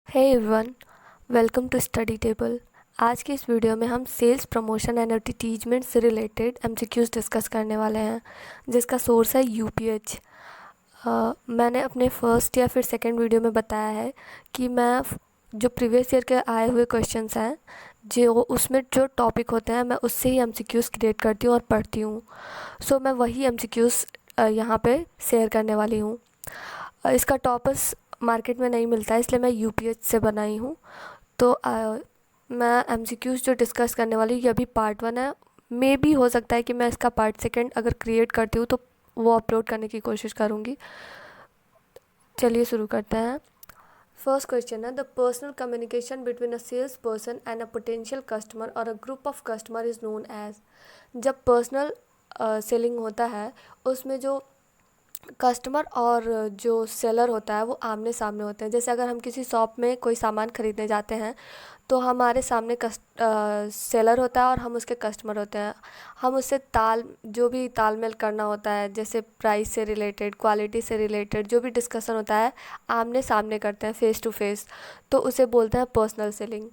Hey everyone, welcome to study table. आज की इस वीडियो में हम सेल्स प्रमोशन एंड एडवर्टीजमेंट से रिलेटेड एमसीक्यूज डिस्कस करने वाले हैं, जिसका सोर्स है यूपीएच। मैंने अपने फर्स्ट या फिर सेकंड वीडियो में बताया है कि मैं जो प्रीवियस ईयर के आए हुए क्वेश्चंस हैं, जो उसमें जो टॉपिक होते हैं, मैं उससे ही एमसीक्यूज क्रिएट करती हूँ और पढ़ती हूँ। सो मैं वही एमसीक्यूज यहाँ पे शेयर करने वाली हूँ। इसका टॉपिक्स मार्केट में नहीं मिलता है, इसलिए मैं यूपीएच से बनाई हूँ। तो मैं एमसीक्यूज जो डिस्कस करने वाली हूँ, ये अभी पार्ट 1 है। मे भी हो सकता है कि मैं इसका पार्ट 2 अगर क्रिएट करती हूँ तो वो अपलोड करने की कोशिश करूँगी। चलिए शुरू करते हैं। फर्स्ट क्वेश्चन है, the personal communication between a sales person and a potential customer और a group of customer is known as. जब पर्सनल सेलिंग होता है, उसमें जो कस्टमर और जो सेलर होता है वो आमने सामने होते हैं। जैसे अगर हम किसी शॉप में कोई सामान ख़रीदने जाते हैं तो हमारे सामने सेलर होता है और हम उसके कस्टमर होते हैं। हम उससे जो भी तालमेल करना होता है, जैसे प्राइस से रिलेटेड, क्वालिटी से रिलेटेड जो भी डिस्कशन होता है, आमने सामने करते हैं, फेस टू फेस। तो उसे बोलते हैं personal selling.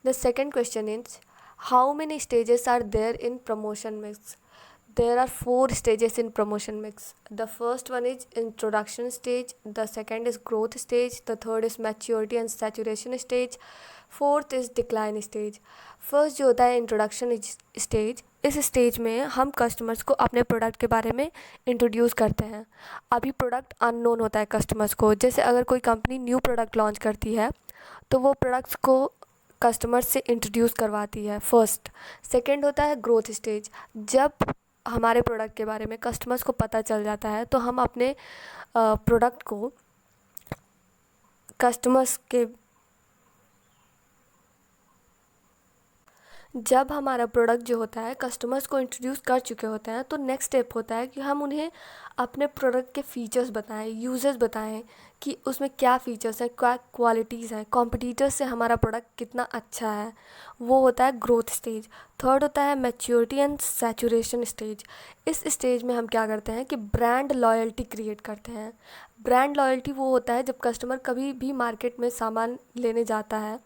The second question is, how many stages are there in promotion mix? There are 4 stages in promotion mix. The first one is introduction stage, the second is growth stage, the third is maturity and saturation stage, fourth is decline stage. First जो होता है introduction stage, इस stage में हम customers को अपने product के बारे में इंट्रोड्यूस करते हैं। अभी प्रोडक्ट अननोन होता है कस्टमर्स को। जैसे अगर कोई कंपनी न्यू प्रोडक्ट लॉन्च करती है तो वो प्रोडक्ट्स को कस्टमर्स से इंट्रोड्यूस करवाती है, फर्स्ट। सेकेंड होता है ग्रोथ स्टेज। जब हमारे प्रोडक्ट के बारे में कस्टमर्स को पता चल जाता है तो हम अपने प्रोडक्ट को कस्टमर्स के जब हमारा प्रोडक्ट जो होता है कस्टमर्स को इंट्रोड्यूस कर चुके होते हैं तो नेक्स्ट स्टेप होता है कि हम उन्हें अपने प्रोडक्ट के फ़ीचर्स बताएं, यूज़र्स बताएं कि उसमें क्या फ़ीचर्स हैं, क्या क्वालिटीज़ हैं, कॉम्पिटिटर्स से हमारा प्रोडक्ट कितना अच्छा है। वो होता है ग्रोथ स्टेज। थर्ड होता है मैच्योरिटी एंड सैचुरेशन स्टेज। इस स्टेज में हम क्या करते हैं कि ब्रांड लॉयल्टी क्रिएट करते हैं। ब्रांड लॉयल्टी वो होता है जब कस्टमर कभी भी मार्केट में सामान लेने जाता है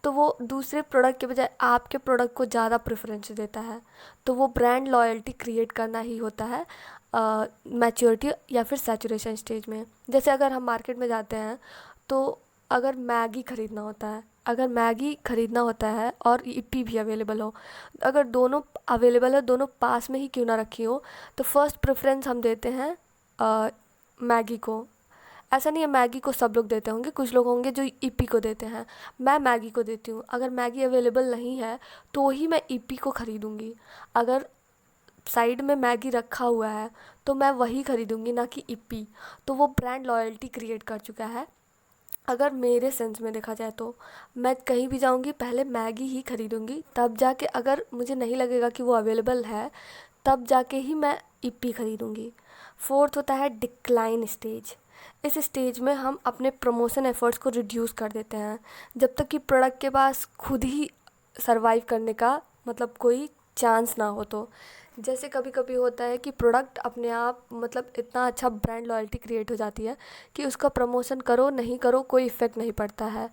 तो वो दूसरे प्रोडक्ट के बजाय आपके प्रोडक्ट को ज़्यादा प्रेफरेंस देता है। तो वो ब्रांड लॉयल्टी क्रिएट करना ही होता है मैच्योरिटी या फिर सैचुरेशन स्टेज में। जैसे अगर हम मार्केट में जाते हैं तो अगर मैगी ख़रीदना होता है और ईपी भी अवेलेबल हो, अगर दोनों अवेलेबल है, दोनों पास में ही क्यों ना रखी हो, तो फर्स्ट प्रेफरेंस हम देते हैं मैगी को। ऐसा नहीं है मैगी को सब लोग देते होंगे, कुछ लोग होंगे जो ईपी को देते हैं। मैं मैगी को देती हूँ। अगर मैगी अवेलेबल नहीं है तो ही मैं ईपी को ख़रीदूँगी। अगर साइड में मैगी रखा हुआ है तो मैं वही ख़रीदूँगी, ना कि ईपी। तो वो ब्रांड लॉयल्टी क्रिएट कर चुका है। अगर मेरे सेंस में देखा जाए तो मैं कहीं भी जाऊँगी पहले मैगी ही ख़रीदूँगी, तब जाके अगर मुझे नहीं लगेगा कि वो अवेलेबल है तब जाके ही मैं ईपी ख़रीदूँगी। फोर्थ होता है डिक्लाइन स्टेज। इस स्टेज में हम अपने प्रमोशन एफर्ट्स को रिड्यूस कर देते हैं जब तक कि प्रोडक्ट के पास खुद ही सरवाइव करने का मतलब कोई चांस ना हो। तो जैसे कभी कभी होता है कि प्रोडक्ट अपने आप मतलब इतना अच्छा ब्रांड लॉयल्टी क्रिएट हो जाती है कि उसका प्रमोशन करो नहीं करो कोई इफ़ेक्ट नहीं पड़ता है।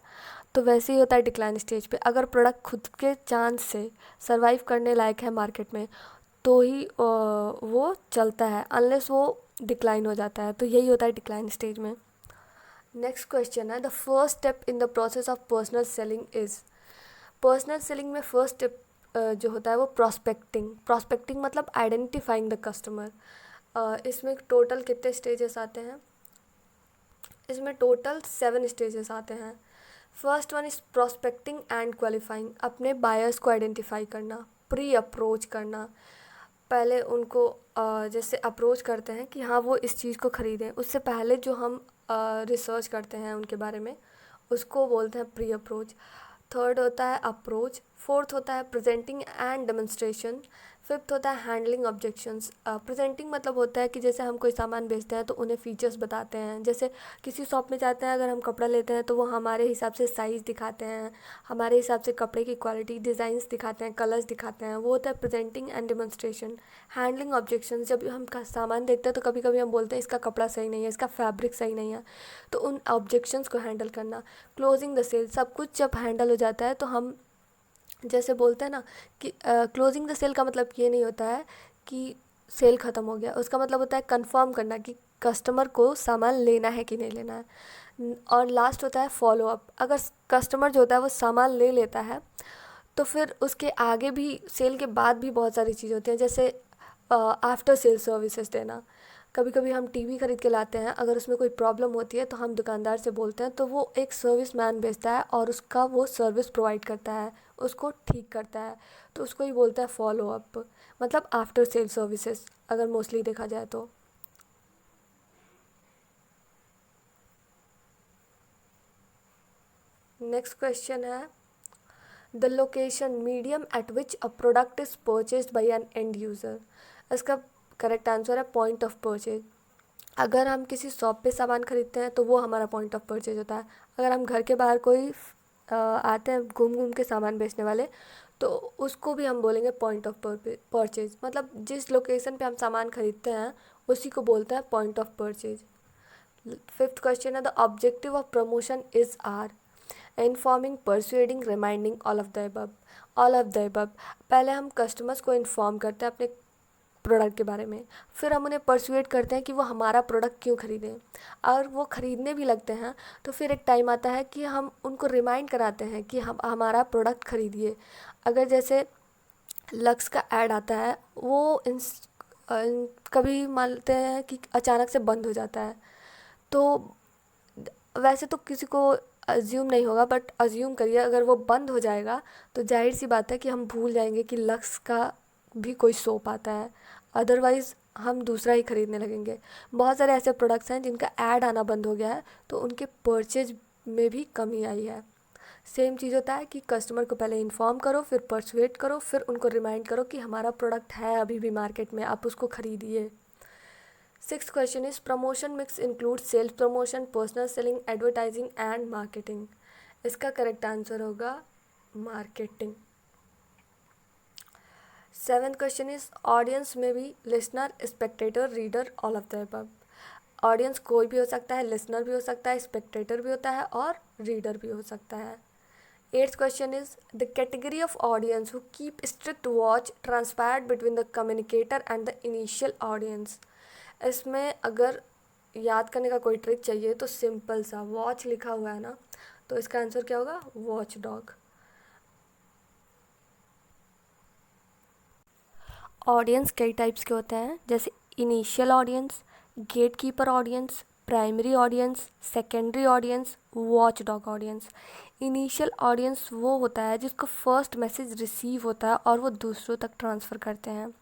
तो वैसे ही होता है डिक्लाइन स्टेज पे। अगर प्रोडक्ट खुद के चांस से सरवाइव करने लायक है मार्केट में तो ही वो चलता है, अनलेस वो डिक्लाइन हो जाता है। तो यही होता है डिक्लाइन स्टेज में। नेक्स्ट क्वेश्चन है, the first step in the process of personal selling is. Personal selling में फर्स्ट स्टेप जो होता है वो प्रॉस्पेक्टिंग मतलब आइडेंटिफाइंग द कस्टमर। इसमें टोटल कितने स्टेजेस आते हैं? इसमें टोटल 7 स्टेजेस आते हैं। First one is prospecting and qualifying, अपने बायर्स को आइडेंटिफाई करना, प्री अप्रोच करना। पहले उनको जैसे अप्रोच करते हैं कि हाँ वो इस चीज़ को ख़रीदें, उससे पहले जो हम रिसर्च करते हैं उनके बारे में, उसको बोलते हैं प्री अप्रोच। थर्ड होता है अप्रोच, फोर्थ होता है प्रेजेंटिंग एंड डेमोन्स्ट्रेशन। फिफ्थ होता है हैंडलिंग ऑब्जेक्शंस। प्रेजेंटिंग मतलब होता है कि जैसे हम कोई सामान बेचते हैं तो उन्हें फीचर्स बताते हैं। जैसे किसी शॉप में जाते हैं, अगर हम कपड़ा लेते हैं तो वो हमारे हिसाब से साइज़ दिखाते हैं, हमारे हिसाब से कपड़े की क्वालिटी, डिज़ाइंस दिखाते हैं, कलर्स दिखाते हैं। वो होता है presenting and demonstration. Handling objections, जब हम सामान देखते हैं तो कभी कभी हम बोलते हैं इसका कपड़ा सही नहीं है, इसका फैब्रिक सही नहीं है, तो उन ऑब्जेक्शंस को हैंडल करना। क्लोजिंग द सेल, सब कुछ जब हैंडल हो जाता है तो हम जैसे बोलते हैं ना कि क्लोजिंग द सेल का मतलब ये नहीं होता है कि सेल ख़त्म हो गया, उसका मतलब होता है कंफर्म करना कि कस्टमर को सामान लेना है कि नहीं लेना है। और लास्ट होता है फॉलो अप। अगर कस्टमर जो होता है वो सामान ले लेता है तो फिर उसके आगे भी, सेल के बाद भी बहुत सारी चीज़ें होती हैं, जैसे आफ्टर सेल सर्विसेज देना। कभी कभी हम टीवी खरीद के लाते हैं, अगर उसमें कोई प्रॉब्लम होती है तो हम दुकानदार से बोलते हैं, तो वो एक सर्विस मैन भेजता है और उसका वो सर्विस प्रोवाइड करता है, उसको ठीक करता है, तो उसको ही बोलता है फॉलो अप, मतलब आफ्टर सेल सर्विसेज अगर मोस्टली देखा जाए तो। नेक्स्ट क्वेश्चन है the location medium at which a product is purchased by an end user. इसका करेक्ट आंसर है पॉइंट ऑफ परचेज। अगर हम किसी शॉप पे सामान खरीदते हैं तो वो हमारा पॉइंट ऑफ परचेज होता है। अगर हम घर के बाहर कोई आते हैं घूम घूम के सामान बेचने वाले, तो उसको भी हम बोलेंगे पॉइंट ऑफ परचेज, मतलब जिस लोकेशन पे हम सामान खरीदते हैं उसी को बोलते हैं point of purchase. Fifth question है the objective of promotion is are informing, persuading, reminding, all of the above. All of the above. पहले हम कस्टमर्स को इन्फॉर्म करते हैं अपने प्रोडक्ट के बारे में, फिर हम उन्हें परसुएट करते हैं कि वो हमारा प्रोडक्ट क्यों ख़रीदें, और वो ख़रीदने भी लगते हैं तो फिर एक टाइम आता है कि हम उनको रिमाइंड कराते हैं कि हम हमारा प्रोडक्ट ख़रीदिए। अगर जैसे लक्स का ऐड आता है, वो कभी मानते हैं कि अचानक से बंद हो जाता है, तो वैसे तो किसी को अज्यूम नहीं होगा, बट अज्यूम करिए अगर वो बंद हो जाएगा तो जाहिर सी बात है कि हम भूल जाएंगे कि लक्स का भी कोई सोप आता है, अदरवाइज़ हम दूसरा ही ख़रीदने लगेंगे। बहुत सारे ऐसे प्रोडक्ट्स हैं जिनका ऐड आना बंद हो गया है तो उनके परचेज में भी कमी आई है। सेम चीज़ होता है कि कस्टमर को पहले इन्फॉर्म करो, फिर परसुएट करो, फिर उनको रिमाइंड करो कि हमारा प्रोडक्ट है अभी भी मार्केट में, आप उसको ख़रीदिए। Sixth question is promotion mix include sales promotion, personal selling, advertising and marketing. इसका करेक्ट आंसर होगा marketing. Seventh question is audience में be listener, spectator, reader, all of the above. Audience कोई भी हो सकता है, लिसनर भी हो सकता है, स्पेक्टेटर भी होता है और रीडर भी हो सकता है। Eighth question is the category of audience who keep strict watch transpired between the communicator and the initial audience. इसमें अगर याद करने का कोई ट्रिक चाहिए तो सिंपल सा, वॉच लिखा हुआ है ना, तो इसका आंसर क्या होगा, वॉच डॉग। ऑडियंस कई टाइप्स के होते हैं, जैसे initial audience, gatekeeper audience, primary audience, secondary audience, watchdog audience. Initial audience वो होता है जिसको फर्स्ट मैसेज रिसीव होता है और वो दूसरों तक ट्रांसफ़र करते हैं।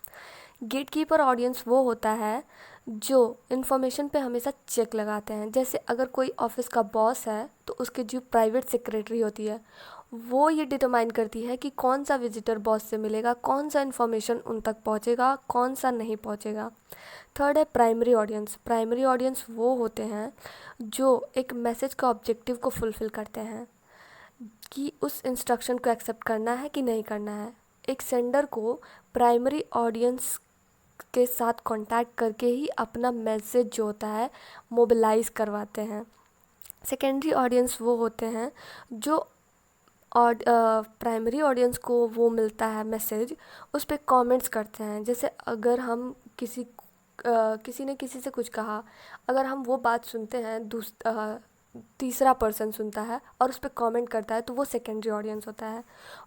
गेट कीपर ऑडियंस वो होता है जो इन्फॉर्मेशन पे हमेशा चेक लगाते हैं, जैसे अगर कोई ऑफिस का बॉस है तो उसके जो प्राइवेट सेक्रेटरी होती है वो ये डिटरमाइन करती है कि कौन सा विजिटर बॉस से मिलेगा, कौन सा इन्फॉर्मेशन उन तक पहुंचेगा, कौन सा नहीं पहुंचेगा। थर्ड है प्राइमरी ऑडियंस। प्राइमरी ऑडियंस वो होते हैं जो एक मैसेज का ऑब्जेक्टिव को फुलफ़िल करते हैं कि उस इंस्ट्रक्शन को एक्सेप्ट करना है कि नहीं करना है। एक सेंडर को प्राइमरी ऑडियंस के साथ कांटेक्ट करके ही अपना मैसेज जो होता है मोबिलाइज करवाते हैं। सेकेंडरी ऑडियंस वो होते हैं जो और प्राइमरी ऑडियंस को वो मिलता है मैसेज, उस पर कमेंट्स करते हैं। जैसे अगर हम किसी ने किसी से कुछ कहा, अगर हम वो बात सुनते हैं, तीसरा पर्सन सुनता है और उस पर कमेंट करता है, तो वो सेकेंडरी ऑडियंस होता है।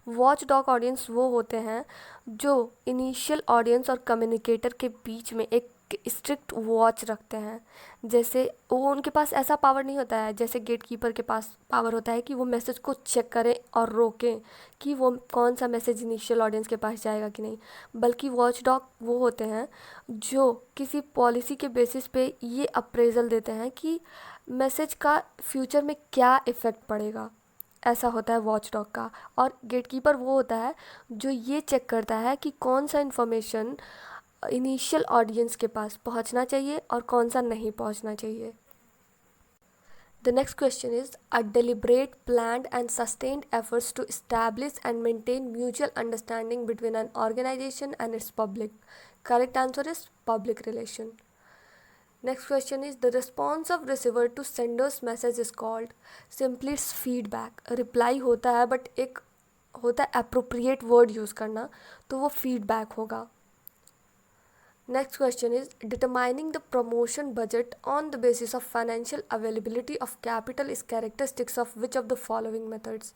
वॉच डॉग ऑडियंस वो होते हैं जो इनिशियल ऑडियंस और कम्युनिकेटर के बीच में एक स्ट्रिक्ट वॉच रखते हैं। जैसे वो, उनके पास ऐसा पावर नहीं होता है जैसे गेट कीपर के पास पावर होता है कि वो मैसेज को चेक करें और रोकें कि वो कौन सा मैसेज इनिशियल ऑडियंस के पास जाएगा कि नहीं, बल्कि वॉच डॉग वो होते हैं जो किसी पॉलिसी के बेसिस पे ये अप्रेजल देते हैं कि मैसेज का फ्यूचर में क्या इफ़ेक्ट पड़ेगा। ऐसा होता है वॉचडॉग का, और गेटकीपर वो होता है जो ये चेक करता है कि कौन सा इन्फॉर्मेशन इनिशियल ऑडियंस के पास पहुंचना चाहिए और कौन सा नहीं पहुंचना चाहिए. The next question is a deliberate, planned, and sustained efforts to establish and maintain mutual understanding between an organization and its public. Correct answer is public relation. Next question is the response of receiver to sender's message is called simply feedback. Reply होता है but एक होता है appropriate word use करना, तो वो feedback होगा. Next question is determining the promotion budget on the basis of financial availability of capital is characteristics of which of the following methods.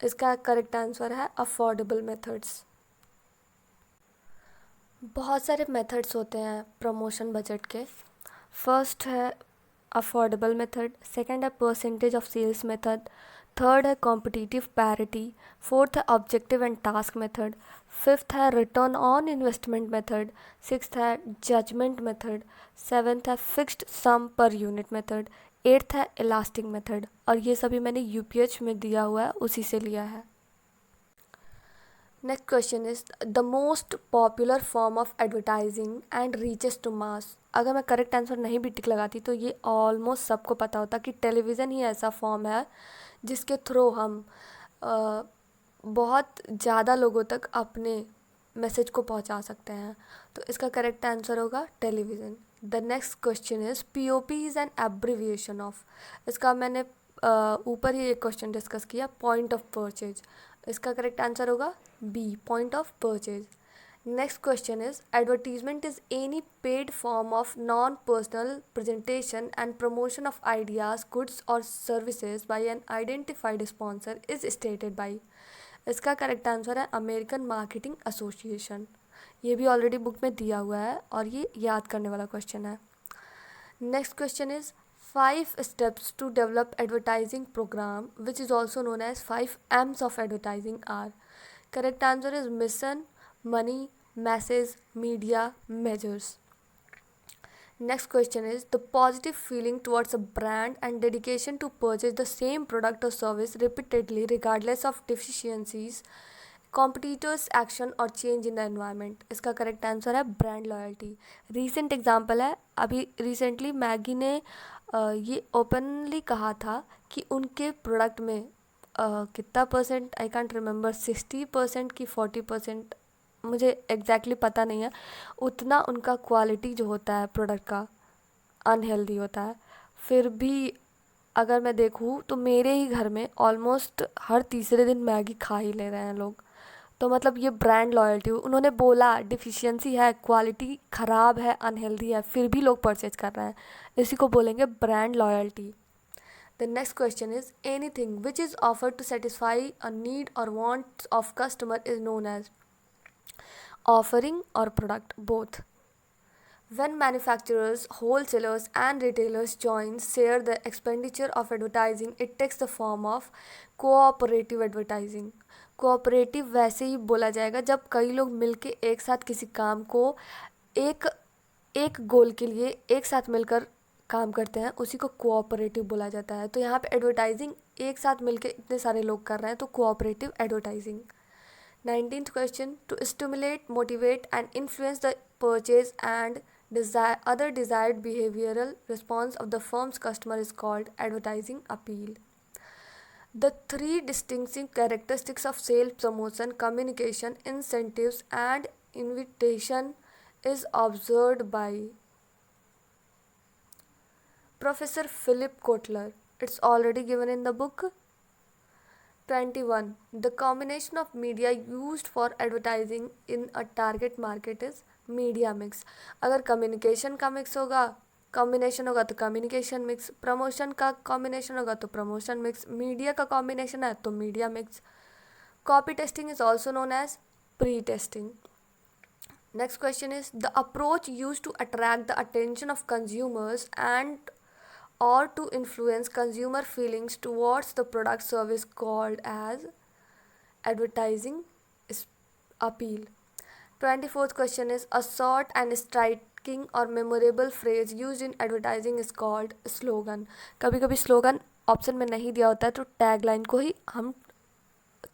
इसका करेक्ट आंसर है अफोर्डेबल मेथड्स. बहुत सारे methods होते हैं प्रमोशन बजट के. First है affordable method, second है percentage of sales method, third है कॉम्पिटिटिव पैरिटी, फोर्थ है objective and task method, fifth है return on investment method, sixth है जजमेंट मेथड, सेवन्थ है fixed sum per unit method, eighth है elastic method. और ये सभी मैंने यूपीएच में दिया हुआ है, उसी से लिया है. Next question is the most popular form of advertising and reaches to mass. अगर मैं करेक्ट आंसर नहीं भी टिक लगाती तो ये ऑलमोस्ट सबको पता होता कि टेलीविज़न ही ऐसा फॉर्म है जिसके थ्रू हम बहुत ज़्यादा लोगों तक अपने मैसेज को पहुंचा सकते हैं. तो इसका करेक्ट आंसर होगा television. The next question is POP is an abbreviation of. इसका मैंने ऊपर ही एक क्वेश्चन डिस्कस किया, पॉइंट ऑफ परचेज. इसका करेक्ट आंसर होगा B, point of purchase. Next question is advertisement is any paid form of non-personal presentation and promotion of ideas, goods or services by an identified sponsor is stated by. इसका correct answer है American marketing association. ये भी already book में दिया हुआ है और ये याद करने वाला क्वेश्चन है. Next question is 5 steps to develop advertising program which is also known as 5 M's of advertising are. Correct answer is mission, money, message, media, measures. Next question is the positive feeling towards a brand and dedication to purchase the same product or service repeatedly regardless of deficiencies, competitors action or change in the environment. इसका correct answer है brand loyalty. Recent example है, अभी recently Maggi ने ये openly कहा था कि उनके प्रोडक्ट में कितना परसेंट, आई कॉन्ट रिमेंबर, 60% की 40%, मुझे एग्जैक्टली पता नहीं है, उतना उनका क्वालिटी जो होता है प्रोडक्ट का अनहेल्दी होता है. फिर भी अगर मैं देखूँ तो मेरे ही घर में ऑलमोस्ट हर तीसरे दिन मैगी खा ही ले रहे हैं लोग. तो मतलब ये ब्रांड लॉयल्टी. उन्होंने बोला डिफिशियंसी है, क्वालिटी ख़राब है, अनहेल्दी है, फिर भी लोग परचेज कर रहे हैं. इसी को बोलेंगे brand loyalty. The next question is anything which is offered to satisfy a need or want of customer is known as offering or product, both. When manufacturers, wholesalers and retailers join share the expenditure of advertising, it takes the form of cooperative advertising. Cooperative वैसे ही बोला जाएगा जब कई लोग मिलके एक साथ किसी काम को एक गोल के लिए एक साथ मिलकर काम करते हैं, उसी को कोऑपरेटिव बोला जाता है. तो यहाँ पे एडवर्टाइजिंग एक साथ मिलके इतने सारे लोग कर रहे हैं, तो cooperative advertising. 19th question to stimulate, motivate and influence the purchase and other desired behavioral response of the firm's customer is called advertising appeal. The 3 distinguishing characteristics of sales promotion, communication, incentives and invitation is observed by Professor Philip Kotler. It's already given in the book. 21. The combination of media used for advertising in a target market is media mix. अगर communication का mix होगा, combination होगा तो communication mix, promotion का combination होगा तो promotion mix, media का combination है तो media mix. Copy testing is also known as pre-testing. Next question is the approach used to attract the attention of consumers and or to influence consumer feelings towards the product service called as advertising appeal. 24th question is a short and striking or memorable phrase used in advertising is called slogan. कभी कभी slogan option में नहीं दिया होता है तो tag line को ही हम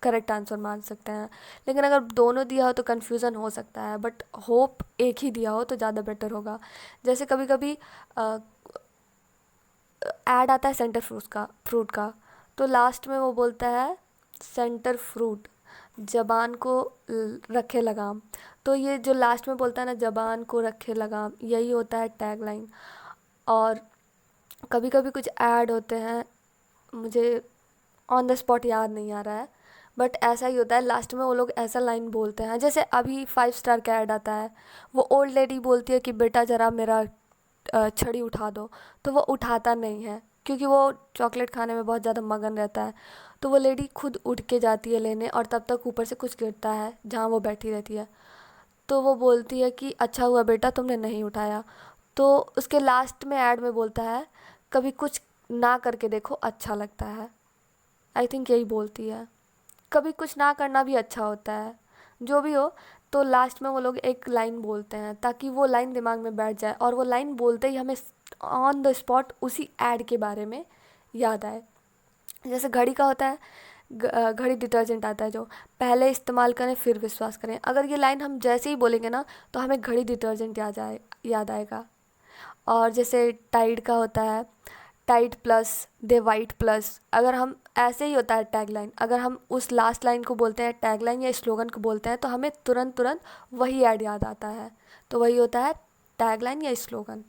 करेक्ट आंसर मान सकते हैं। लेकिन अगर दोनों दिया हो तो कन्फ्यूज़न हो सकता है, बट होप एक ही दिया हो तो ज़्यादा बेटर होगा। जैसे कभी कभी ऐड आता है सेंटर फ्रूट का, तो लास्ट में वो बोलता है सेंटर फ्रूट, जबान को रखे लगाम। तो ये जो लास्ट में बोलता है ना, जबान को रखे लगाम, यही होता है टैग लाइन। और कभी कभी कुछ ऐड होते हैं, मुझे ऑन द स्पॉट याद नहीं आ रहा है, बट ऐसा ही होता है, लास्ट में वो लोग ऐसा लाइन बोलते हैं। जैसे अभी 5 स्टार का ऐड आता है, वो ओल्ड लेडी बोलती है कि बेटा ज़रा मेरा छड़ी उठा दो, तो वो उठाता नहीं है क्योंकि वो चॉकलेट खाने में बहुत ज़्यादा मगन रहता है। तो वो लेडी खुद उठ के जाती है लेने, और तब तक ऊपर से कुछ गिरता है जहाँ वो बैठी रहती है। तो वो बोलती है कि अच्छा हुआ बेटा तुमने नहीं उठाया। तो उसके लास्ट में ऐड में बोलता है कभी कुछ ना करके देखो, अच्छा लगता है। आई थिंक यही बोलती है। कभी कुछ ना करना भी अच्छा होता है, जो भी हो। तो लास्ट में वो लोग एक लाइन बोलते हैं ताकि वो लाइन दिमाग में बैठ जाए, और वो लाइन बोलते ही हमें ऑन द स्पॉट उसी ऐड के बारे में याद आए। जैसे घड़ी का होता है, घड़ी डिटर्जेंट आता है जो, पहले इस्तेमाल करें फिर विश्वास करें। अगर ये लाइन हम जैसे ही बोलेंगे ना तो हमें घड़ी डिटर्जेंट याद आएगा। और जैसे टाइड का होता है, टाइड प्लस दे वाइट प्लस, अगर हम ऐसे ही होता है टैग लाइन, अगर हम उस लास्ट लाइन को बोलते हैं टैग लाइन या स्लोगन को बोलते हैं तो हमें तुरंत तुरंत वही ऐड याद आता है। तो वही होता है टैग लाइन या slogan.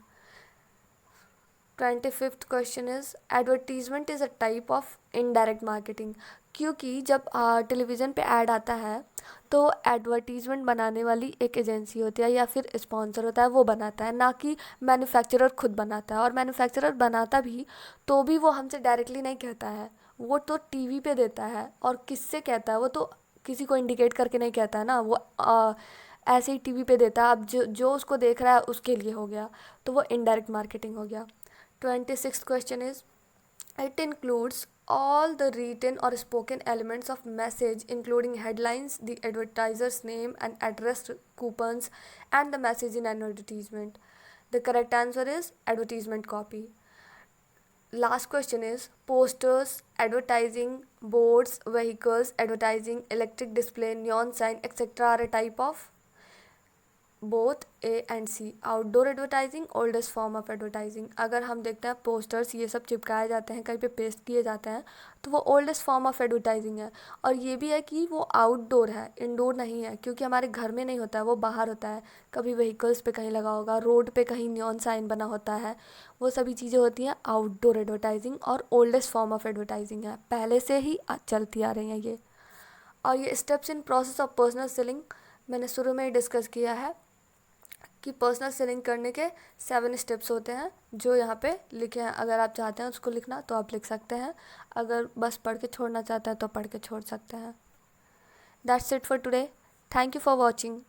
25th question is advertisement is a type of indirect marketing. क्योंकि जब टेलीविज़न पे ऐड आता है तो एडवर्टीजमेंट बनाने वाली एक एजेंसी होती है या फिर स्पॉन्सर होता है, वो बनाता है, ना कि मैन्युफैक्चरर खुद बनाता है। और मैन्युफैक्चरर बनाता भी तो भी वो हमसे डायरेक्टली नहीं कहता है, वो तो टीवी पे देता है। और किससे कहता है, वो तो किसी को इंडिकेट करके नहीं कहता है ना, वो ऐसे ही टीवी पे देता है। अब जो उसको देख रहा है उसके लिए हो गया, तो वो इनडायरेक्ट मार्केटिंग हो गया। 26th question is it includes all the written or spoken elements of message including headlines, the advertiser's name and address, coupons and the message in an advertisement. The correct answer is advertisement copy. Last question is posters, advertising, boards, vehicles, advertising, electric display, neon sign, etc. are a type of both A and C. Outdoor advertising oldest form of advertising. अगर हम देखते हैं posters ये सब चिपकाए जाते हैं, कहीं पे पेस्ट किए जाते हैं, तो वो ओल्डेस्ट फॉर्म ऑफ एडवर्टाइजिंग है। और ये भी है कि वो आउटडोर है, इंडोर नहीं है, क्योंकि हमारे घर में नहीं होता है, वो बाहर होता है। कभी व्हीकल्स पे कहीं लगा होगा, रोड पे कहीं नियॉन साइन बना होता है, वो सभी चीज़ें होती हैं आउटडोर एडवर्टाइजिंग, और ओल्डेस्ट फॉर्म ऑफ एडवर्टाइजिंग है, पहले से ही चलती आ रही हैं ये। और ये steps in process of personal selling मैंने शुरू में ही डिस्कस किया है कि पर्सनल सेलिंग करने के 7 स्टेप्स होते हैं जो यहाँ पे लिखे हैं। अगर आप चाहते हैं उसको लिखना तो आप लिख सकते हैं, अगर बस पढ़ के छोड़ना चाहते हैं तो पढ़ के छोड़ सकते हैं। That's it for today. Thank you for watching.